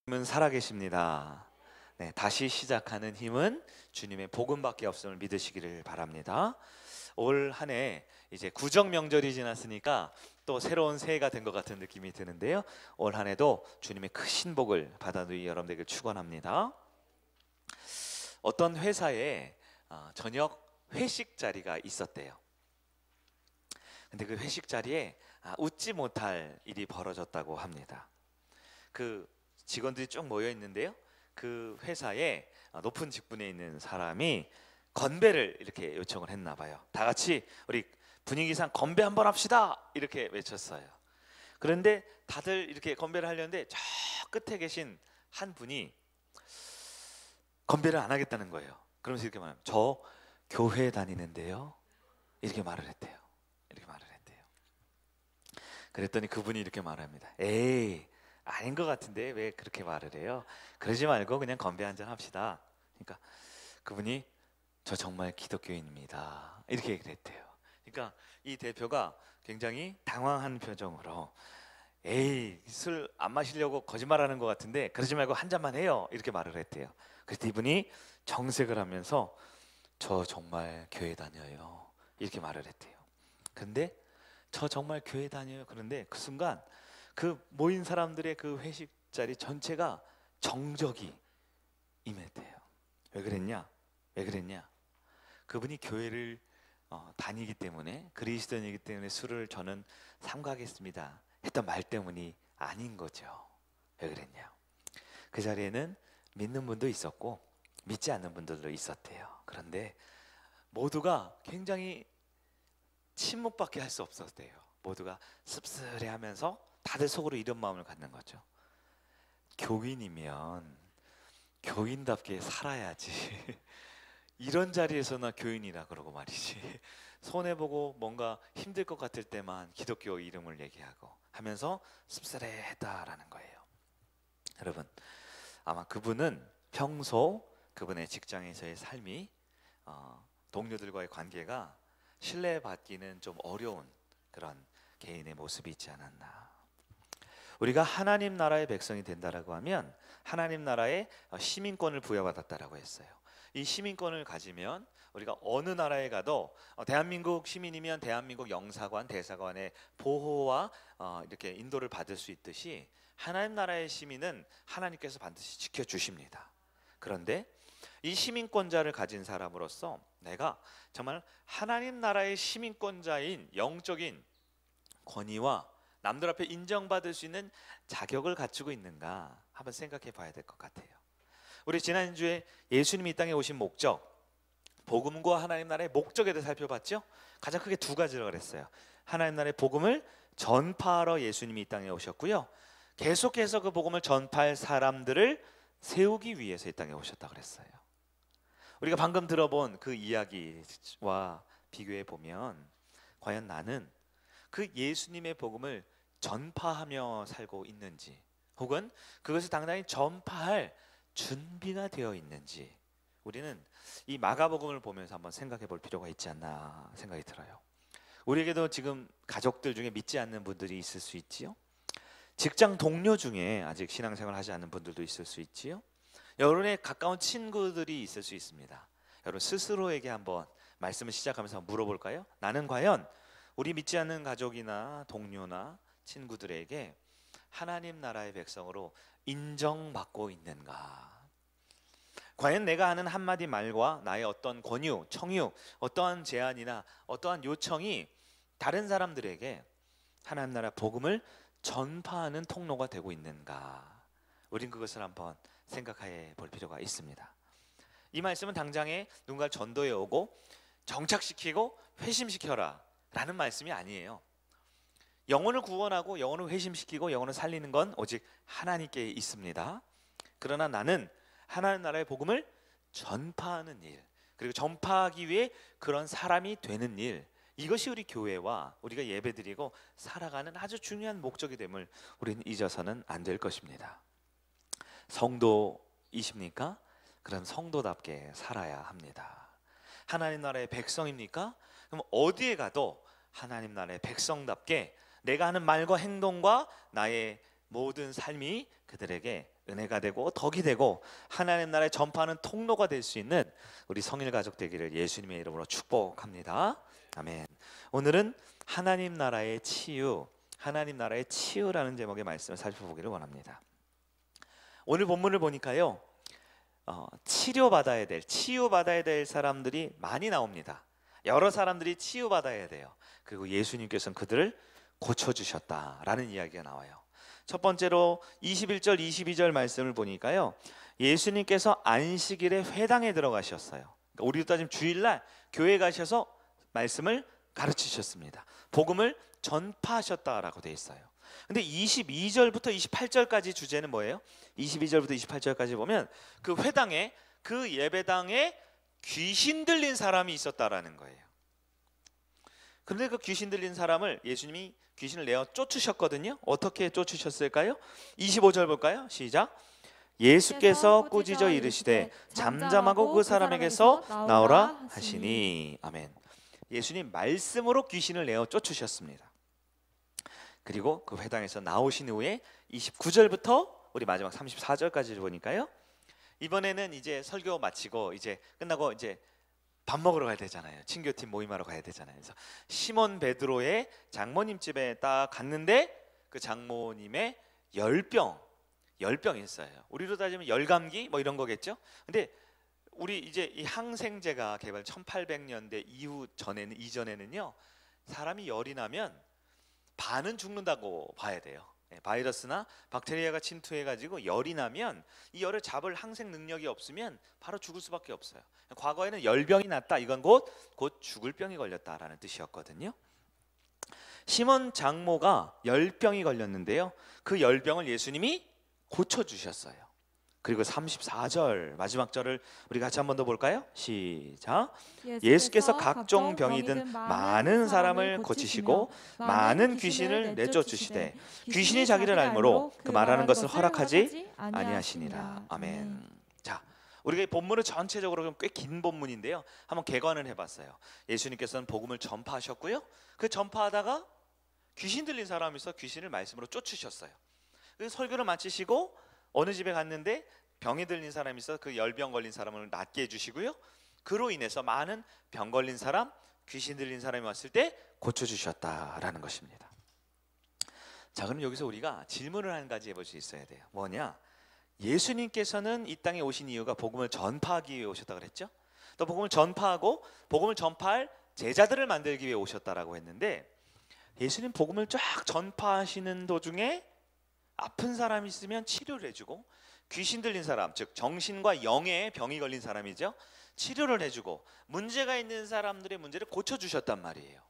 주님은 살아계십니다. 네, 다시 시작하는 힘은 주님의 복음밖에 없음을 믿으시기를 바랍니다. 올 한 해 이제 구정 명절이 지났으니까 또 새로운 새해가 된 것 같은 느낌이 드는데요. 올 한 해도 주님의 크신 복을 받아들이 여러분들에게 축원합니다. 어떤 회사에 저녁 회식 자리가 있었대요. 근데 그 회식 자리에 웃지 못할 일이 벌어졌다고 합니다. 그 직원들이 쭉 모여 있는데요. 그 회사에 높은 직분에 있는 사람이 건배를 이렇게 요청을 했나 봐요. 다 같이 우리 분위기상 건배 한번 합시다 이렇게 외쳤어요. 그런데 다들 이렇게 건배를 하려는데 저 끝에 계신 한 분이 건배를 안 하겠다는 거예요. 그러면서 이렇게 말합니다. 저 교회 다니는데요. 이렇게 말을 했대요. 이렇게 말을 했대요. 그랬더니 그분이 이렇게 말합니다. 에이, 아닌 것 같은데 왜 그렇게 말을 해요? 그러지 말고 그냥 건배 한잔 합시다. 그러니까 그분이 저 정말 기독교인입니다. 이렇게 얘기를 했대요. 그러니까 이 대표가 굉장히 당황한 표정으로 에이, 술 안 마시려고 거짓말하는 것 같은데 그러지 말고 한 잔만 해요. 이렇게 말을 했대요. 그래서 이분이 정색을 하면서 저 정말 교회 다녀요. 이렇게 말을 했대요. 근데 저 정말 교회 다녀요. 그런데 그 순간 그 모인 사람들의 그 회식 자리 전체가 정적이 임했대요. 왜 그랬냐? 왜 그랬냐? 그분이 교회를 다니기 때문에 그리스도인이기 때문에 술을 저는 삼가하겠습니다 했던 말 때문이 아닌 거죠. 왜 그랬냐? 그 자리에는 믿는 분도 있었고 믿지 않는 분들도 있었대요. 그런데 모두가 굉장히 침묵밖에 할 수 없었대요. 모두가 씁쓸해하면서 다들 속으로 이런 마음을 갖는 거죠. 교인이면 교인답게 살아야지. 이런 자리에서나 교인이라 그러고 말이지. 손해보고 뭔가 힘들 것 같을 때만 기독교 이름을 얘기하고 하면서 씁쓸해했다라는 거예요. 여러분, 아마 그분은 평소 그분의 직장에서의 삶이 동료들과의 관계가 신뢰받기는 좀 어려운 그런 개인의 모습이 있지 않았나. 우리가 하나님 나라의 백성이 된다라고 하면 하나님 나라의 시민권을 부여받았다라고 했어요. 이 시민권을 가지면 우리가 어느 나라에 가도 대한민국 시민이면 대한민국 영사관, 대사관의 보호와 이렇게 인도를 받을 수 있듯이 하나님 나라의 시민은 하나님께서 반드시 지켜주십니다. 그런데 이 시민권자를 가진 사람으로서 내가 정말 하나님 나라의 시민권자인 영적인 권위와 남들 앞에 인정받을 수 있는 자격을 갖추고 있는가 한번 생각해 봐야 될 것 같아요. 우리 지난주에 예수님이 이 땅에 오신 목적, 복음과 하나님 나라의 목적에 대해 살펴봤죠. 가장 크게 두 가지라고 그랬어요. 하나님 나라의 복음을 전파하러 예수님이 이 땅에 오셨고요, 계속해서 그 복음을 전파할 사람들을 세우기 위해서 이 땅에 오셨다고 그랬어요. 우리가 방금 들어본 그 이야기와 비교해 보면 과연 나는 그 예수님의 복음을 전파하며 살고 있는지, 혹은 그것을 당당히 전파할 준비가 되어 있는지 우리는 이 마가복음을 보면서 한번 생각해 볼 필요가 있지 않나 생각이 들어요. 우리에게도 지금 가족들 중에 믿지 않는 분들이 있을 수 있지요. 직장 동료 중에 아직 신앙생활을 하지 않는 분들도 있을 수 있지요. 여러분의 가까운 친구들이 있을 수 있습니다. 여러분 스스로에게 한번 말씀을 시작하면서 물어볼까요? 나는 과연 우리 믿지 않는 가족이나 동료나 친구들에게 하나님 나라의 백성으로 인정받고 있는가? 과연 내가 하는 한마디 말과 나의 어떤 권유, 청유, 어떠한 제안이나 어떠한 요청이 다른 사람들에게 하나님 나라 복음을 전파하는 통로가 되고 있는가? 우린 그것을 한번 생각해 볼 필요가 있습니다. 이 말씀은 당장에 누군가를 전도해 오고 정착시키고 회심시켜라 라는 말씀이 아니에요. 영혼을 구원하고 영혼을 회심시키고 영혼을 살리는 건 오직 하나님께 있습니다. 그러나 나는 하나님 나라의 복음을 전파하는 일, 그리고 전파하기 위해 그런 사람이 되는 일, 이것이 우리 교회와 우리가 예배드리고 살아가는 아주 중요한 목적이 됨을 우리는 잊어서는 안 될 것입니다. 성도이십니까? 그럼 성도답게 살아야 합니다. 하나님 나라의 백성입니까? 그럼 어디에 가도 하나님 나라의 백성답게 내가 하는 말과 행동과 나의 모든 삶이 그들에게 은혜가 되고 덕이 되고 하나님 나라의 전파하는 통로가 될 수 있는 우리 성일 가족 되기를 예수님의 이름으로 축복합니다. 아멘. 오늘은 하나님 나라의 치유, 하나님 나라의 치유라는 제목의 말씀을 살펴보기를 원합니다. 오늘 본문을 보니까요, 치유받아야 될 사람들이 많이 나옵니다. 여러 사람들이 치유받아야 돼요. 그리고 예수님께서는 그들을 고쳐주셨다라는 이야기가 나와요. 첫 번째로 21절 22절 말씀을 보니까요, 예수님께서 안식일에 회당에 들어가셨어요. 그러니까 우리도 따지면 주일날 교회 가셔서 말씀을 가르치셨습니다. 복음을 전파하셨다라고 되어 있어요. 근데 22절부터 28절까지 주제는 뭐예요? 22절부터 28절까지 보면 그 회당에, 그 예배당에 귀신 들린 사람이 있었다라는 거예요. 그런데 그 귀신 들린 사람을 예수님이 귀신을 내어 쫓으셨거든요. 어떻게 쫓으셨을까요? 25절 볼까요? 시작. 예수께서 꾸짖어 이르시되 잠잠하고 그 사람에게서 나오라 하시니. 아멘. 예수님 말씀으로 귀신을 내어 쫓으셨습니다. 그리고 그 회당에서 나오신 후에 29절부터 우리 마지막 34절까지 보니까요, 이번에는 이제 설교 마치고 이제 끝나고 이제 밥 먹으러 가야 되잖아요. 친교팀 모임하러 가야 되잖아요. 그래서 시몬 베드로의 장모님 집에 딱 갔는데 그 장모님의 열병이 있어요. 우리로 따지면 열감기 뭐 이런 거겠죠. 근데 우리 이제 이 항생제가 개발 1800년대 이전에는요, 사람이 열이 나면 반은 죽는다고 봐야 돼요. 바이러스나 박테리아가 침투해가지고 열이 나면 이 열을 잡을 항생 능력이 없으면 바로 죽을 수밖에 없어요. 과거에는 열병이 났다, 이건 곧 죽을 병이 걸렸다라는 뜻이었거든요. 시몬 장모가 열병이 걸렸는데요, 그 열병을 예수님이 고쳐주셨어요. 그리고 34절 마지막 절을 우리 같이 한 번 더 볼까요? 시작. 예수께서 각종 병이든 많은 사람을 고치시고 많은 귀신을 내쫓으시되 귀신이 자기를 알므로 그 말하는 것을 허락하지 아니하시니라. 아멘. 자, 우리가 이 본문을 전체적으로 꽤 긴 본문인데요, 한번 개관을 해봤어요. 예수님께서는 복음을 전파하셨고요, 그 전파하다가 귀신 들린 사람이 있어 귀신을 말씀으로 쫓으셨어요. 그 설교를 마치시고 어느 집에 갔는데 병이 들린 사람이 있어 그 열병 걸린 사람을 낫게 해주시고요, 그로 인해서 많은 병 걸린 사람, 귀신 들린 사람이 왔을 때 고쳐주셨다라는 것입니다. 자, 그럼 여기서 우리가 질문을 한 가지 해볼 수 있어야 돼요. 뭐냐? 예수님께서는 이 땅에 오신 이유가 복음을 전파하기 위해 오셨다고 그랬죠. 또 복음을 전파하고 복음을 전파할 제자들을 만들기 위해 오셨다라고 했는데, 예수님 복음을 쫙 전파하시는 도중에 아픈 사람이 있으면 치료를 해주고, 귀신 들린 사람, 즉 정신과 영의 병이 걸린 사람이죠, 치료를 해주고, 문제가 있는 사람들의 문제를 고쳐주셨단 말이에요.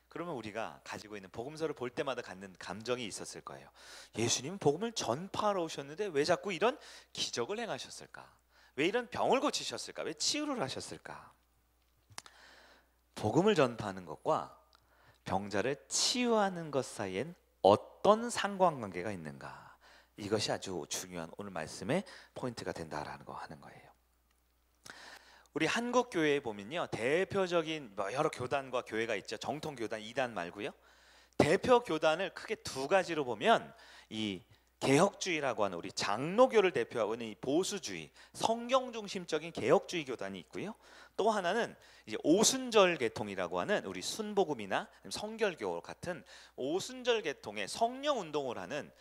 그러면 우리가 가지고 있는 복음서를 볼 때마다 갖는 감정이 있었을 거예요. 예수님은 복음을 전파하러 오셨는데 왜 자꾸 이런 기적을 행하셨을까? 왜 이런 병을 고치셨을까? 왜 치유를 하셨을까? 복음을 전파하는 것과 병자를 치유하는 것 사이엔 어떤 상관관계가 있는가? 이것이 아주 중요한 오늘 말씀의 포인트가 된다라는 거 하는 거예요. 우리 한국 교회에 보면요, 대표적인 여러 교단과 교회가 있죠. 정통 교단 2단 말고요. 대표 교단을 크게 두 가지로 보면, 이 개혁주의라고 하는 우리 장로교를 대표하고 있는 이 보수주의, 성경 중심적인 개혁주의 교단이 있고요. 또 하나는 이제 오순절 계통이라고 하는 우리 순복음이나 성결교 같은 오순절 계통의 성령 운동을 하는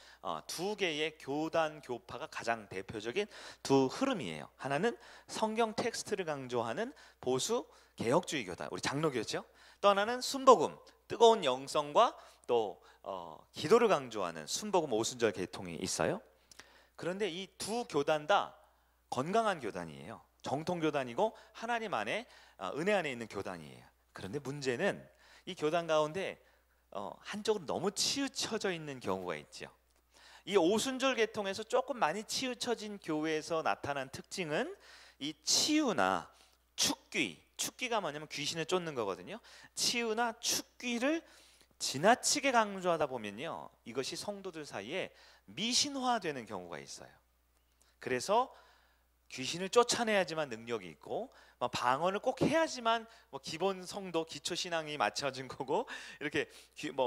두 개의 교단 교파가 가장 대표적인 두 흐름이에요. 하나는 성경 텍스트를 강조하는 보수 개혁주의 교단, 우리 장로교죠. 또 하나는 순복음, 뜨거운 영성과 또 기도를 강조하는 순복음 오순절 계통이 있어요. 그런데 이 두 교단 다 건강한 교단이에요. 정통 교단이고 하나님 안에 은혜 안에 있는 교단이에요. 그런데 문제는 이 교단 가운데 한쪽으로 너무 치우쳐져 있는 경우가 있죠. 이 오순절 계통에서 조금 많이 치우쳐진 교회에서 나타난 특징은 이 치유나 축귀가 뭐냐면 귀신을 쫓는 거거든요. 치유나 축귀를 지나치게 강조하다 보면요, 이것이 성도들 사이에 미신화되는 경우가 있어요. 그래서 귀신을 쫓아내야지만 능력이 있고, 방언을 꼭 해야지만 기본 성도 기초 신앙이 맞춰진 거고, 이렇게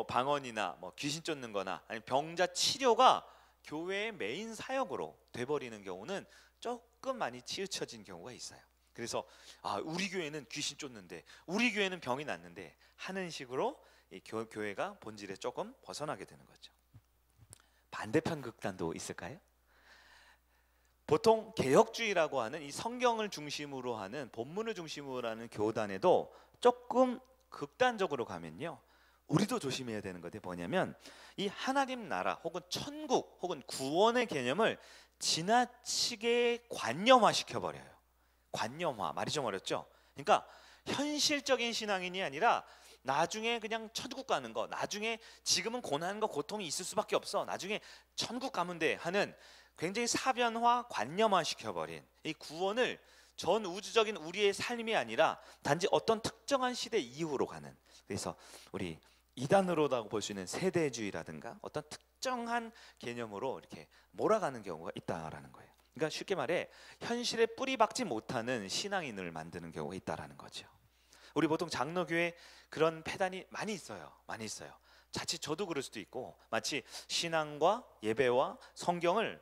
방언이나 귀신 쫓는 거나 아니면 병자 치료가 교회의 메인 사역으로 돼버리는 경우는 조금 많이 치우쳐진 경우가 있어요. 그래서 우리 교회는 귀신 쫓는데, 우리 교회는 병이 낫는데 하는 식으로 이 교회가 본질에 조금 벗어나게 되는 거죠. 반대편 극단도 있을까요? 보통 개혁주의라고 하는 이 성경을 중심으로 하는, 본문을 중심으로 하는 교단에도 조금 극단적으로 가면요, 우리도 조심해야 되는 것이 뭐냐면 이 하나님 나라 혹은 천국 혹은 구원의 개념을 지나치게 관념화시켜 버려요. 관념화, 말이 좀 어렵죠? 그러니까 현실적인 신앙인이 아니라 나중에 그냥 천국 가는 거, 나중에 지금은 고난과 고통이 있을 수밖에 없어, 나중에 천국 가면 돼 하는 굉장히 사변화, 관념화 시켜버린 이 구원을 전 우주적인 우리의 삶이 아니라 단지 어떤 특정한 시대 이후로 가는, 그래서 우리 이단으로다고 볼 수 있는 세대주의라든가 어떤 특정한 개념으로 이렇게 몰아가는 경우가 있다라는 거예요. 그러니까 쉽게 말해 현실에 뿌리 박지 못하는 신앙인을 만드는 경우가 있다라는 거죠. 우리 보통 장로교회 그런 패단이 많이 있어요. 많이 있어요. 자칫 저도 그럴 수도 있고, 마치 신앙과 예배와 성경을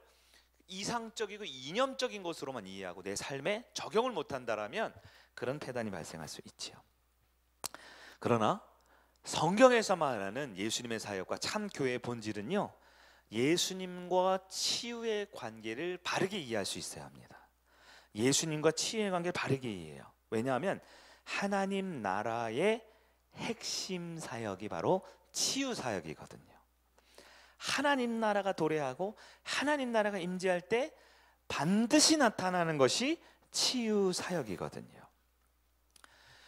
이상적이고 이념적인 것으로만 이해하고 내 삶에 적용을 못한다라면 그런 패단이 발생할 수 있지요. 그러나 성경에서 말하는 예수님의 사역과 참 교회의 본질은요, 예수님과 치유의 관계를 바르게 이해할 수 있어야 합니다. 예수님과 치유의 관계를 바르게 이해해요. 왜냐하면 하나님 나라의 핵심 사역이 바로 치유 사역이거든요. 하나님 나라가 도래하고 하나님 나라가 임재할 때 반드시 나타나는 것이 치유 사역이거든요.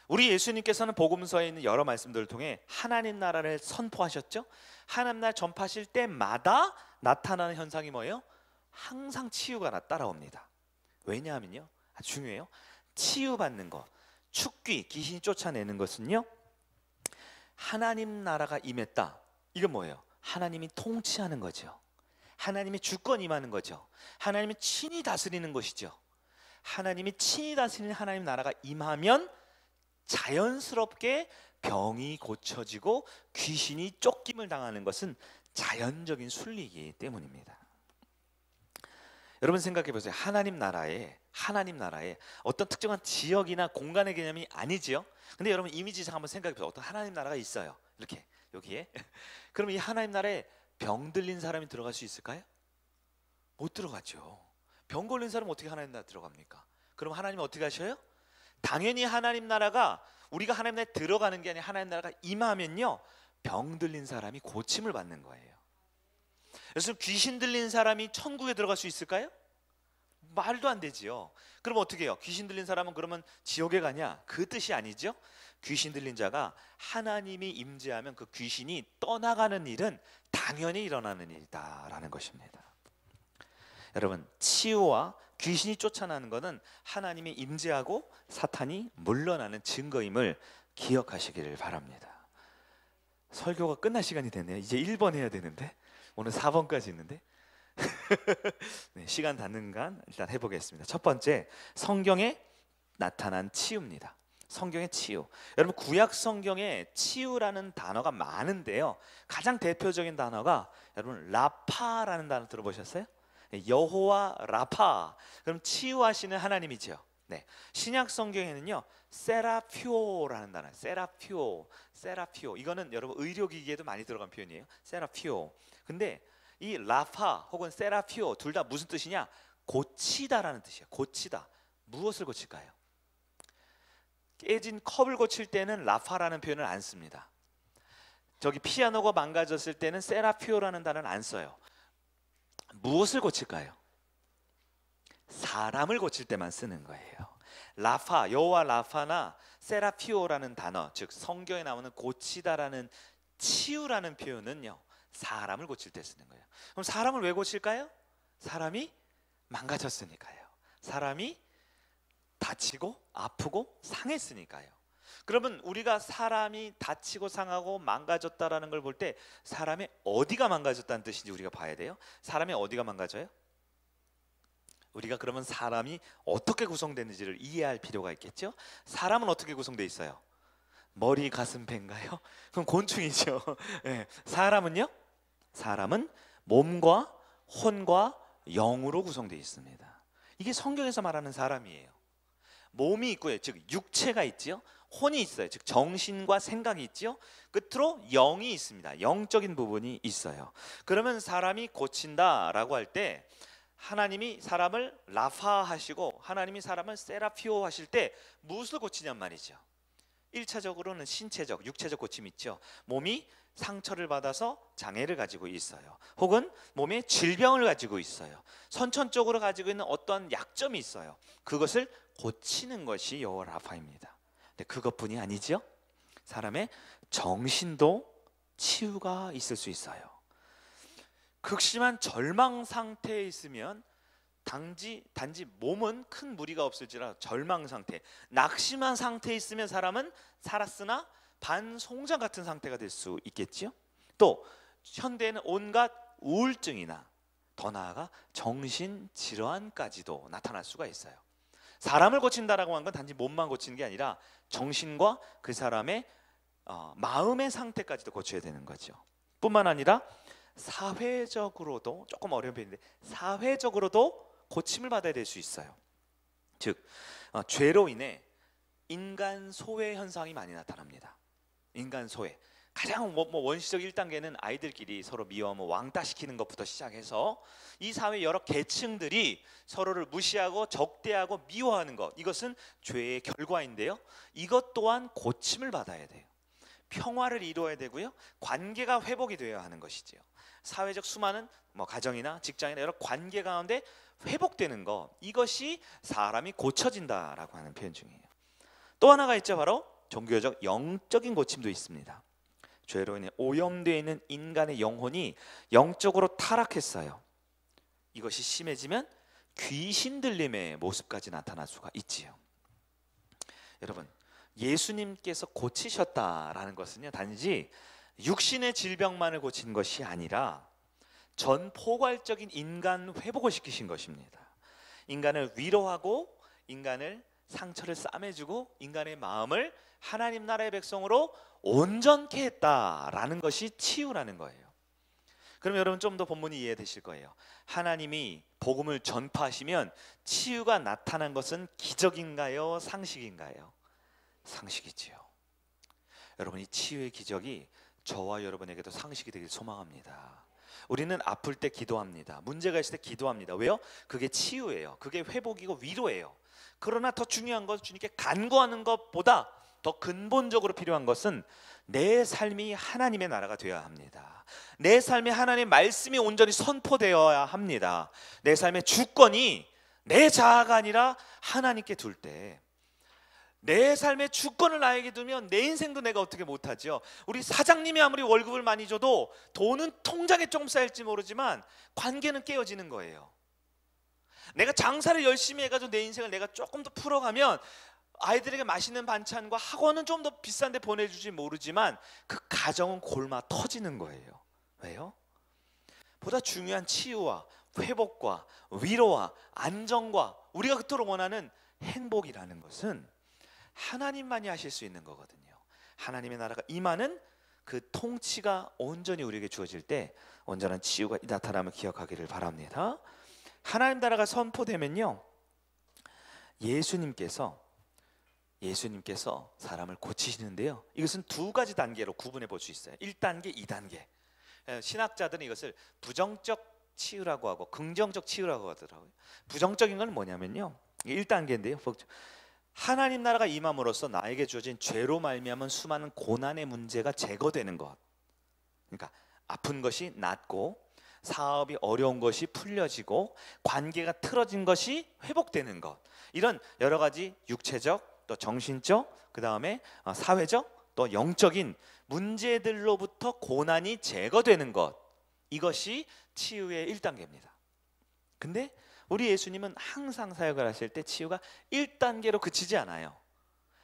우리 예수님께서는 복음서에 있는 여러 말씀들을 통해 하나님 나라를 선포하셨죠. 하나님 나라 전파하실 때마다 나타나는 현상이 뭐예요? 항상 치유가 따라옵니다. 왜냐하면요, 아주 중요해요. 치유받는 것, 축귀, 귀신이 쫓아내는 것은요, 하나님 나라가 임했다, 이건 뭐예요? 하나님이 통치하는 거죠. 하나님이 주권 임하는 거죠. 하나님이 친히 다스리는 것이죠. 하나님이 친히 다스리는 하나님 나라가 임하면 자연스럽게 병이 고쳐지고 귀신이 쫓김을 당하는 것은 자연적인 순리이기 때문입니다. 여러분 생각해 보세요. 하나님 나라에 어떤 특정한 지역이나 공간의 개념이 아니지요. 근데 여러분 이미지상 한번 생각해 보세요. 어떤 하나님 나라가 있어요. 이렇게 여기에. 그럼 이 하나님 나라에 병 들린 사람이 들어갈 수 있을까요? 못 들어가죠. 병 걸린 사람은 어떻게 하나님 나라 들어갑니까? 그럼 하나님은 어떻게 하셔요? 당연히 하나님 나라가, 우리가 하나님 나라에 들어가는 게 아니라 하나님 나라가 임하면요, 병 들린 사람이 고침을 받는 거예요. 그래서 귀신 들린 사람이 천국에 들어갈 수 있을까요? 말도 안 되지요. 그럼 어떻게 해요? 귀신 들린 사람은 그러면 지옥에 가냐? 그 뜻이 아니죠. 귀신 들린 자가 하나님이 임재하면 그 귀신이 떠나가는 일은 당연히 일어나는 일이다라는 것입니다. 여러분, 치유와 귀신이 쫓아나는 것은 하나님이 임재하고 사탄이 물러나는 증거임을 기억하시기를 바랍니다. 설교가 끝날 시간이 됐네요. 이제 1번 해야 되는데 오늘 4번까지 있는데 네, 시간 닿는 간 일단 해보겠습니다. 첫 번째, 성경에 나타난 치유입니다. 성경의 치유. 여러분 구약 성경에 치유라는 단어가 많은데요, 가장 대표적인 단어가 여러분 라파라는 단어 들어보셨어요? 여호와 라파. 그럼 치유하시는 하나님이죠. 네. 신약 성경에는요 세라피오라는 단어, 세라피오. 이거는 여러분 의료기기에도 많이 들어간 표현이에요. 세라피오. 근데 이 라파 혹은 세라피오 둘 다 무슨 뜻이냐? 고치다라는 뜻이에요. 고치다. 무엇을 고칠까요? 깨진 컵을 고칠 때는 라파라는 표현을 안 씁니다. 저기 피아노가 망가졌을 때는 세라피오라는 단어는 안 써요. 무엇을 고칠까요? 사람을 고칠 때만 쓰는 거예요. 라파, 여호와 라파나 세라피오라는 단어, 즉 성경에 나오는 고치다라는 치유라는 표현은요 사람을 고칠 때 쓰는 거예요. 그럼 사람을 왜 고칠까요? 사람이 망가졌으니까요. 사람이 다치고 아프고 상했으니까요. 그러면 우리가 사람이 다치고 상하고 망가졌다라는 걸 볼 때 사람의 어디가 망가졌다는 뜻인지 우리가 봐야 돼요. 사람의 어디가 망가져요? 우리가 그러면 사람이 어떻게 구성되는지를 이해할 필요가 있겠죠. 사람은 어떻게 구성되어 있어요? 머리, 가슴, 배인가요? 그럼 곤충이죠. 네. 사람은요? 사람은 몸과 혼과 영으로 구성되어 있습니다. 이게 성경에서 말하는 사람이에요. 몸이 있고요, 즉 육체가 있지요, 혼이 있어요, 즉 정신과 생각이 있지요, 끝으로 영이 있습니다. 영적인 부분이 있어요. 그러면 사람이 고친다라고 할 때 하나님이 사람을 라파 하시고 하나님이 사람을 세라피오 하실 때 무엇을 고치냔 말이죠. 1차적으로는 신체적, 육체적 고침이 있죠. 몸이 상처를 받아서 장애를 가지고 있어요. 혹은 몸에 질병을 가지고 있어요. 선천적으로 가지고 있는 어떠한 약점이 있어요. 그것을 고치는 것이 여호와 라파입니다. 근데 그것뿐이 아니죠. 사람의 정신도 치유가 있을 수 있어요. 극심한 절망 상태에 있으면 단지 몸은 큰 무리가 없을지라 절망 상태, 낙심한 상태에 있으면 사람은 살았으나 반송장 같은 상태가 될 수 있겠지요. 또 현대에는 온갖 우울증이나 더 나아가 정신질환까지도 나타날 수가 있어요. 사람을 고친다라고 하는 건 단지 몸만 고치는 게 아니라 정신과 그 사람의 마음의 상태까지도 고쳐야 되는 거죠. 뿐만 아니라 사회적으로도, 조금 어려운 편인데 사회적으로도 고침을 받아야 될 수 있어요. 즉 죄로 인해 인간 소외 현상이 많이 나타납니다. 인간 소외, 가장 원시적 1단계는 아이들끼리 서로 미워하고 왕따시키는 것부터 시작해서 이 사회 여러 계층들이 서로를 무시하고 적대하고 미워하는 것, 이것은 죄의 결과인데요, 이것 또한 고침을 받아야 돼요. 평화를 이루어야 되고요, 관계가 회복이 되어야 하는 것이지요. 사회적 수많은 가정이나 직장이나 여러 관계 가운데 회복되는 것, 이것이 사람이 고쳐진다라고 하는 표현 중이에요. 또 하나가 있죠. 바로 종교적 영적인 고침도 있습니다. 죄로 인해 오염되어 있는 인간의 영혼이 영적으로 타락했어요. 이것이 심해지면 귀신 들림의 모습까지 나타날 수가 있지요. 여러분, 예수님께서 고치셨다라는 것은요, 단지 육신의 질병만을 고친 것이 아니라 전 포괄적인 인간 회복을 시키신 것입니다. 인간을 위로하고 인간을 상처를 싸매주고 인간의 마음을 하나님 나라의 백성으로 온전케 했다라는 것이 치유라는 거예요. 그럼 여러분 좀 더 본문이 이해되실 거예요. 하나님이 복음을 전파하시면 치유가 나타난 것은 기적인가요? 상식인가요? 상식이지요. 여러분, 이 치유의 기적이 저와 여러분에게도 상식이 되길 소망합니다. 우리는 아플 때 기도합니다. 문제가 있을 때 기도합니다. 왜요? 그게 치유예요. 그게 회복이고 위로예요. 그러나 더 중요한 건 주님께 간구하는 것보다 더 근본적으로 필요한 것은 내 삶이 하나님의 나라가 되어야 합니다. 내 삶에 하나님의 말씀이 온전히 선포되어야 합니다. 내 삶의 주권이 내 자아가 아니라 하나님께 둘 때, 내 삶의 주권을 나에게 두면 내 인생도 내가 어떻게 못하죠. 우리 사장님이 아무리 월급을 많이 줘도 돈은 통장에 조금 쌓일지 모르지만 관계는 깨어지는 거예요. 내가 장사를 열심히 해가지고 내 인생을 내가 조금 더 풀어가면 아이들에게 맛있는 반찬과 학원은 좀 더 비싼 데 보내주지 모르지만 그 가정은 골마 터지는 거예요. 왜요? 보다 중요한 치유와 회복과 위로와 안정과 우리가 그토록 원하는 행복이라는 것은 하나님만이 하실 수 있는 거거든요. 하나님의 나라가 임하는 그 통치가 온전히 우리에게 주어질 때 온전한 치유가 나타남을 기억하기를 바랍니다. 하나님 나라가 선포되면요, 예수님께서 사람을 고치시는데요, 이것은 두 가지 단계로 구분해 볼 수 있어요. 1단계, 2단계. 신학자들은 이것을 부정적 치유라고 하고 긍정적 치유라고 하더라고요. 부정적인 건 뭐냐면요, 1단계인데요, 하나님 나라가 임함으로써 나에게 주어진 죄로 말미암은 수많은 고난의 문제가 제거되는 것, 그러니까 아픈 것이 낫고 사업이 어려운 것이 풀려지고 관계가 틀어진 것이 회복되는 것, 이런 여러 가지 육체적 또 정신적 그 다음에 사회적 또 영적인 문제들로부터 고난이 제거되는 것, 이것이 치유의 1단계입니다. 근데 우리 예수님은 항상 사역을 하실 때 치유가 1단계로 그치지 않아요.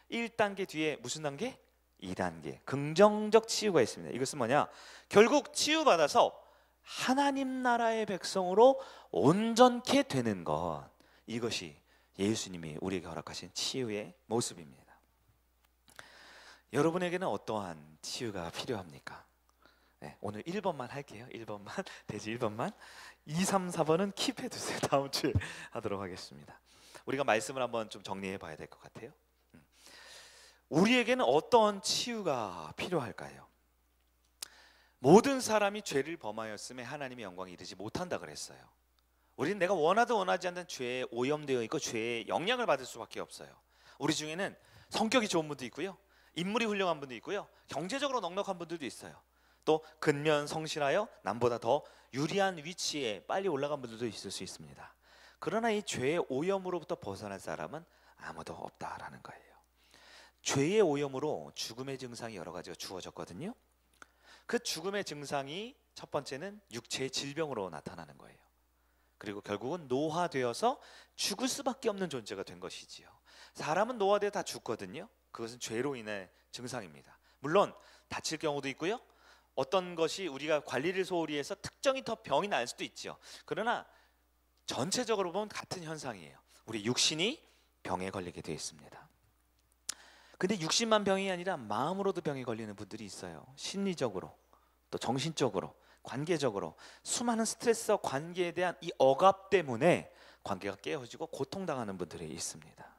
1단계 뒤에 무슨 단계? 2단계 긍정적 치유가 있습니다. 이것은 뭐냐? 결국 치유받아서 하나님 나라의 백성으로 온전케 되는 것, 이것이 예수님이 우리에게 허락하신 치유의 모습입니다. 여러분에게는 어떠한 치유가 필요합니까? 네, 오늘 1번만 할게요. 1번만 돼지 1번만. 2, 3, 4번은 킵해두세요. 다음 주에 하도록 하겠습니다. 우리가 말씀을 한번 좀 정리해 봐야 될 것 같아요. 우리에게는 어떤 치유가 필요할까요? 모든 사람이 죄를 범하였음에 하나님의 영광에 이르지 못한다 그랬어요. 우리는 내가 원하든 원하지 않는 죄에 오염되어 있고 죄의 영향을 받을 수밖에 없어요. 우리 중에는 성격이 좋은 분도 있고요, 인물이 훌륭한 분도 있고요, 경제적으로 넉넉한 분들도 있어요. 또 근면 성실하여 남보다 더 유리한 위치에 빨리 올라간 분들도 있을 수 있습니다. 그러나 이 죄의 오염으로부터 벗어난 사람은 아무도 없다라는 거예요. 죄의 오염으로 죽음의 증상이 여러 가지가 주어졌거든요. 그 죽음의 증상이 첫 번째는 육체의 질병으로 나타나는 거예요. 그리고 결국은 노화되어서 죽을 수밖에 없는 존재가 된 것이지요. 사람은 노화되어 다 죽거든요. 그것은 죄로 인해 증상입니다. 물론 다칠 경우도 있고요, 어떤 것이 우리가 관리를 소홀히 해서 특정히 더 병이 날 수도 있죠. 그러나 전체적으로 보면 같은 현상이에요. 우리 육신이 병에 걸리게 되어 있습니다. 근데 육신만 병이 아니라 마음으로도 병에 걸리는 분들이 있어요. 심리적으로, 또 정신적으로, 관계적으로 수많은 스트레스와 관계에 대한 이 억압 때문에 관계가 깨어지고 고통당하는 분들이 있습니다.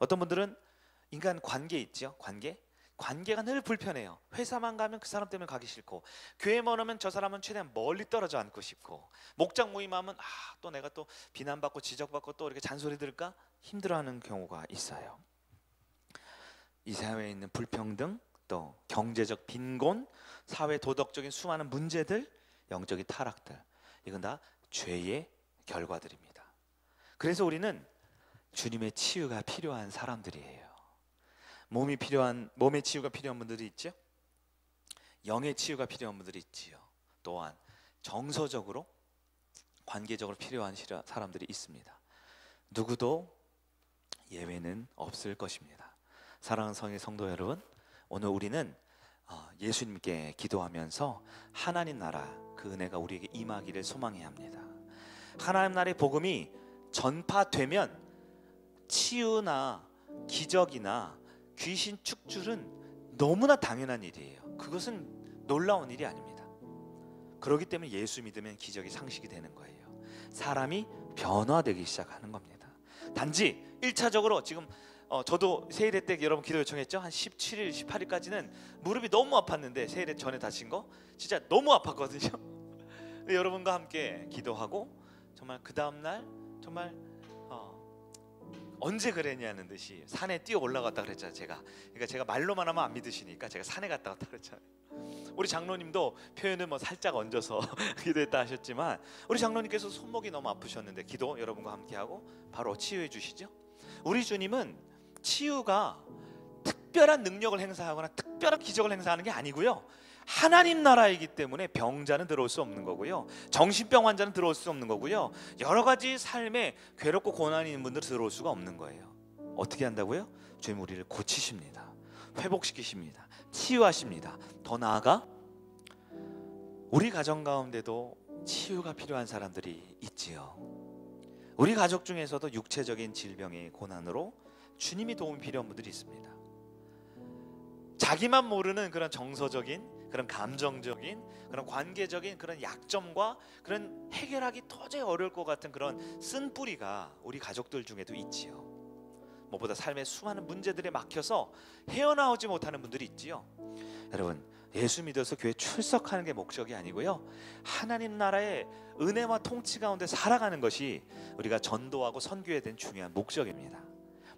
어떤 분들은 인간 관계 있죠. 관계가 늘 불편해요. 회사만 가면 그 사람 때문에 가기 싫고, 교회만 오면 저 사람은 최대한 멀리 떨어져 앉고 싶고, 목장 모임하면 또 내가 또 비난받고 지적받고 또 이렇게 잔소리 들을까 힘들어하는 경우가 있어요. 이 사회에 있는 불평등, 또 경제적 빈곤, 사회 도덕적인 수많은 문제들, 영적인 타락들, 이건 다 죄의 결과들입니다. 그래서 우리는 주님의 치유가 필요한 사람들이에요. 몸의 치유가 필요한 분들이 있죠. 영의 치유가 필요한 분들이 있지요. 또한 정서적으로, 관계적으로 필요한 사람들이 있습니다. 누구도 예외는 없을 것입니다. 사랑하는 성도 여러분, 오늘 우리는 예수님께 기도하면서 하나님 나라, 그 은혜가 우리에게 임하기를 소망해야 합니다. 하나님 나라의 복음이 전파되면 치유나 기적이나 귀신 축출은 너무나 당연한 일이에요. 그것은 놀라운 일이 아닙니다. 그렇기 때문에 예수 믿으면 기적이 상식이 되는 거예요. 사람이 변화되기 시작하는 겁니다. 단지 1차적으로 지금 저도 세일회 때 여러분 기도 요청했죠. 한 17일, 18일까지는 무릎이 너무 아팠는데, 세일회 전에 다친 거 진짜 너무 아팠거든요. 여러분과 함께 기도하고 정말 그 다음날 정말 언제 그랬냐는 듯이 산에 뛰어 올라갔다 그랬잖아요. 그러니까 제가 말로만 하면 안 믿으시니까 제가 산에 갔다 왔다 그랬잖아요. 우리 장로님도 표현을 살짝 얹어서 기도했다 하셨지만, 우리 장로님께서 손목이 너무 아프셨는데 기도 여러분과 함께하고 바로 치유해 주시죠. 우리 주님은 치유가 특별한 능력을 행사하거나 특별한 기적을 행사하는 게 아니고요, 하나님 나라이기 때문에 병자는 들어올 수 없는 거고요, 정신병 환자는 들어올 수 없는 거고요, 여러 가지 삶에 괴롭고 고난이 있는 분들은 들어올 수가 없는 거예요. 어떻게 한다고요? 주님 우리를 고치십니다. 회복시키십니다. 치유하십니다. 더 나아가 우리 가정 가운데도 치유가 필요한 사람들이 있지요. 우리 가족 중에서도 육체적인 질병의 고난으로 주님이 도움이 필요한 분들이 있습니다. 자기만 모르는 그런 정서적인, 그런 감정적인, 그런 관계적인 그런 약점과 그런 해결하기 도저히 어려울 것 같은 그런 쓴뿌리가 우리 가족들 중에도 있지요. 무엇보다 삶의 수많은 문제들에 막혀서 헤어나오지 못하는 분들이 있지요. 여러분, 예수 믿어서 교회 출석하는 게 목적이 아니고요, 하나님 나라의 은혜와 통치 가운데 살아가는 것이 우리가 전도하고 선교에 대한 중요한 목적입니다.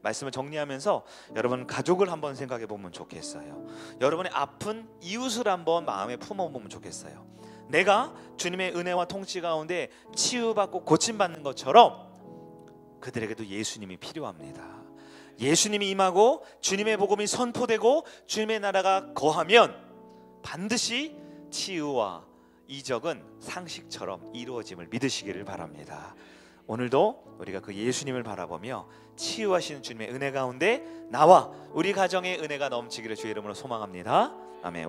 말씀을 정리하면서 여러분 가족을 한번 생각해 보면 좋겠어요. 여러분의 아픈 이웃을 한번 마음에 품어보면 좋겠어요. 내가 주님의 은혜와 통치 가운데 치유받고 고침받는 것처럼 그들에게도 예수님이 필요합니다. 예수님이 임하고 주님의 복음이 선포되고 주님의 나라가 거하면 반드시 치유와 이적은 상식처럼 이루어짐을 믿으시기를 바랍니다. 오늘도 우리가 그 예수님을 바라보며 치유하시는 주님의 은혜 가운데 나와 우리 가정의 은혜가 넘치기를 주의 이름으로 소망합니다. 아멘.